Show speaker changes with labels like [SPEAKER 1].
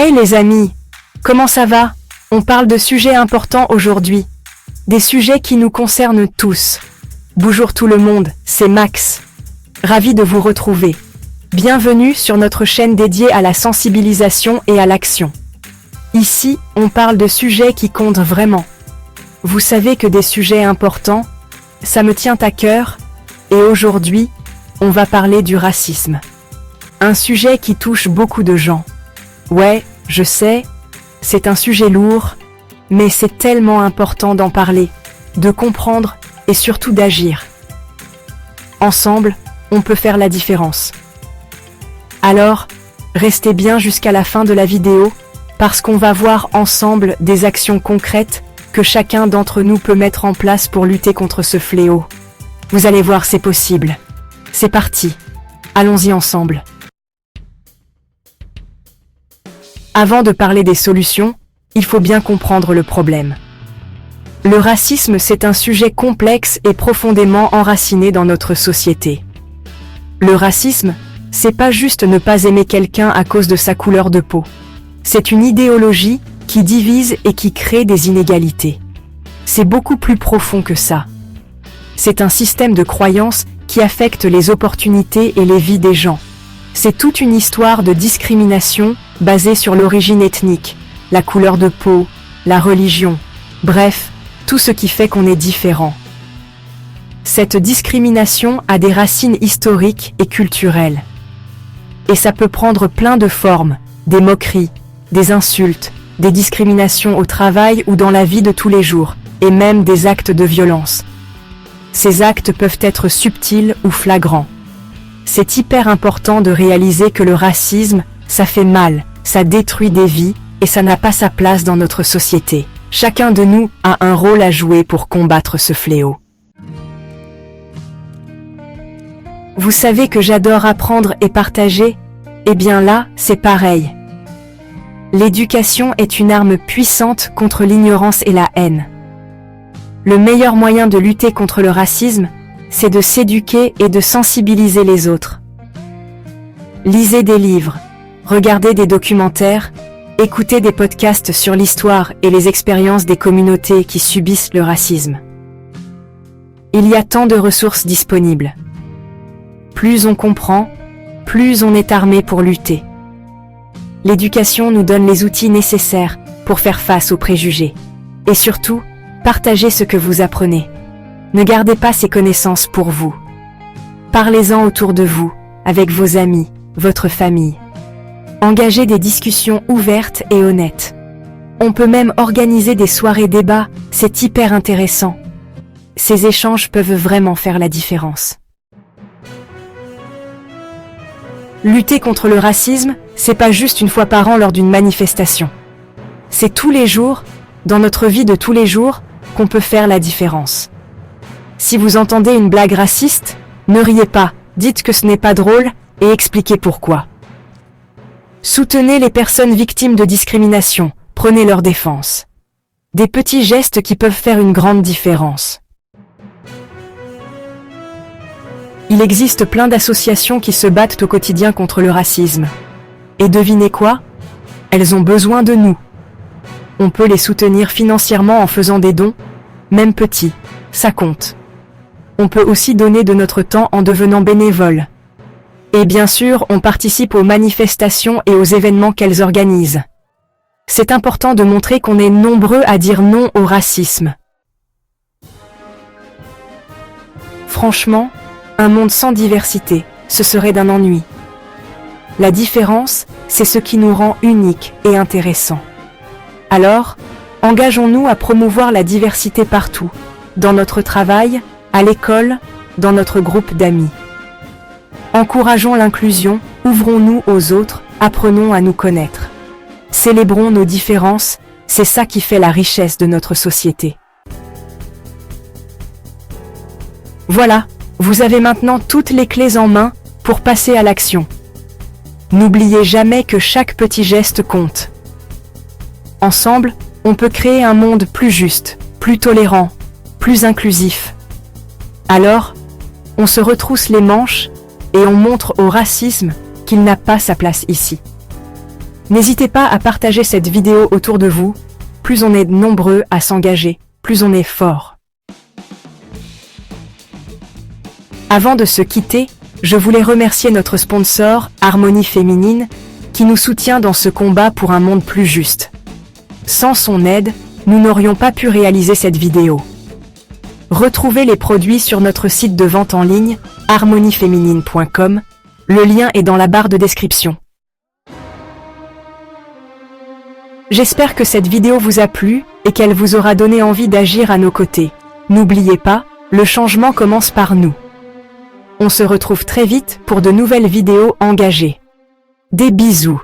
[SPEAKER 1] Hey les amis, comment ça va? On parle de sujets importants aujourd'hui. Des sujets qui nous concernent tous. Bonjour tout le monde, c'est Max. Ravi de vous retrouver. Bienvenue sur notre chaîne dédiée à la sensibilisation et à l'action. Ici, on parle de sujets qui comptent vraiment. Vous savez que des sujets importants, ça me tient à cœur, et aujourd'hui, on va parler du racisme. Un sujet qui touche beaucoup de gens. Ouais, je sais, c'est un sujet lourd, mais c'est tellement important d'en parler, de comprendre et surtout d'agir. Ensemble, on peut faire la différence. Alors, restez bien jusqu'à la fin de la vidéo, parce qu'on va voir ensemble des actions concrètes que chacun d'entre nous peut mettre en place pour lutter contre ce fléau. Vous allez voir, c'est possible. C'est parti. Allons-y ensemble. Avant de parler des solutions, il faut bien comprendre le problème. Le racisme, c'est un sujet complexe et profondément enraciné dans notre société. Le racisme, c'est pas juste ne pas aimer quelqu'un à cause de sa couleur de peau. C'est une idéologie qui divise et qui crée des inégalités. C'est beaucoup plus profond que ça. C'est un système de croyances qui affecte les opportunités et les vies des gens. C'est toute une histoire de discrimination basée sur l'origine ethnique, la couleur de peau, la religion, bref, tout ce qui fait qu'on est différent. Cette discrimination a des racines historiques et culturelles. Et ça peut prendre plein de formes, des moqueries, des insultes, des discriminations au travail ou dans la vie de tous les jours, et même des actes de violence. Ces actes peuvent être subtils ou flagrants. C'est hyper important de réaliser que le racisme, ça fait mal, ça détruit des vies, et ça n'a pas sa place dans notre société. Chacun de nous a un rôle à jouer pour combattre ce fléau. Vous savez que j'adore apprendre et partager? Eh bien là, c'est pareil. L'éducation est une arme puissante contre l'ignorance et la haine. Le meilleur moyen de lutter contre le racisme, c'est de s'éduquer et de sensibiliser les autres. Lisez des livres, regardez des documentaires, écoutez des podcasts sur l'histoire et les expériences des communautés qui subissent le racisme. Il y a tant de ressources disponibles. Plus on comprend, plus on est armé pour lutter. L'éducation nous donne les outils nécessaires pour faire face aux préjugés. Et surtout, partagez ce que vous apprenez. Ne gardez pas ces connaissances pour vous. Parlez-en autour de vous, avec vos amis, votre famille. Engagez des discussions ouvertes et honnêtes. On peut même organiser des soirées débats, c'est hyper intéressant. Ces échanges peuvent vraiment faire la différence. Lutter contre le racisme, c'est pas juste une fois par an lors d'une manifestation. C'est tous les jours, dans notre vie de tous les jours, qu'on peut faire la différence. Si vous entendez une blague raciste, ne riez pas, dites que ce n'est pas drôle et expliquez pourquoi. Soutenez les personnes victimes de discrimination, prenez leur défense. Des petits gestes qui peuvent faire une grande différence. Il existe plein d'associations qui se battent au quotidien contre le racisme. Et devinez quoi? Elles ont besoin de nous. On peut les soutenir financièrement en faisant des dons, même petits, ça compte. On peut aussi donner de notre temps en devenant bénévole. Et bien sûr, on participe aux manifestations et aux événements qu'elles organisent. C'est important de montrer qu'on est nombreux à dire non au racisme. Franchement, un monde sans diversité, ce serait d'un ennui. La différence, c'est ce qui nous rend uniques et intéressants. Alors, engageons-nous à promouvoir la diversité partout, dans notre travail, à l'école, dans notre groupe d'amis. Encourageons l'inclusion, ouvrons-nous aux autres, apprenons à nous connaître. Célébrons nos différences, c'est ça qui fait la richesse de notre société. Voilà, vous avez maintenant toutes les clés en main pour passer à l'action. N'oubliez jamais que chaque petit geste compte. Ensemble, on peut créer un monde plus juste, plus tolérant, plus inclusif. Alors, on se retrousse les manches et on montre au racisme qu'il n'a pas sa place ici. N'hésitez pas à partager cette vidéo autour de vous. Plus on est nombreux à s'engager, plus on est fort. Avant de se quitter, je voulais remercier notre sponsor, Harmonie Féminine, qui nous soutient dans ce combat pour un monde plus juste. Sans son aide, nous n'aurions pas pu réaliser cette vidéo. Retrouvez les produits sur notre site de vente en ligne, harmonieféminine.com. Le lien est dans la barre de description. J'espère que cette vidéo vous a plu et qu'elle vous aura donné envie d'agir à nos côtés. N'oubliez pas, le changement commence par nous. On se retrouve très vite pour de nouvelles vidéos engagées. Des bisous.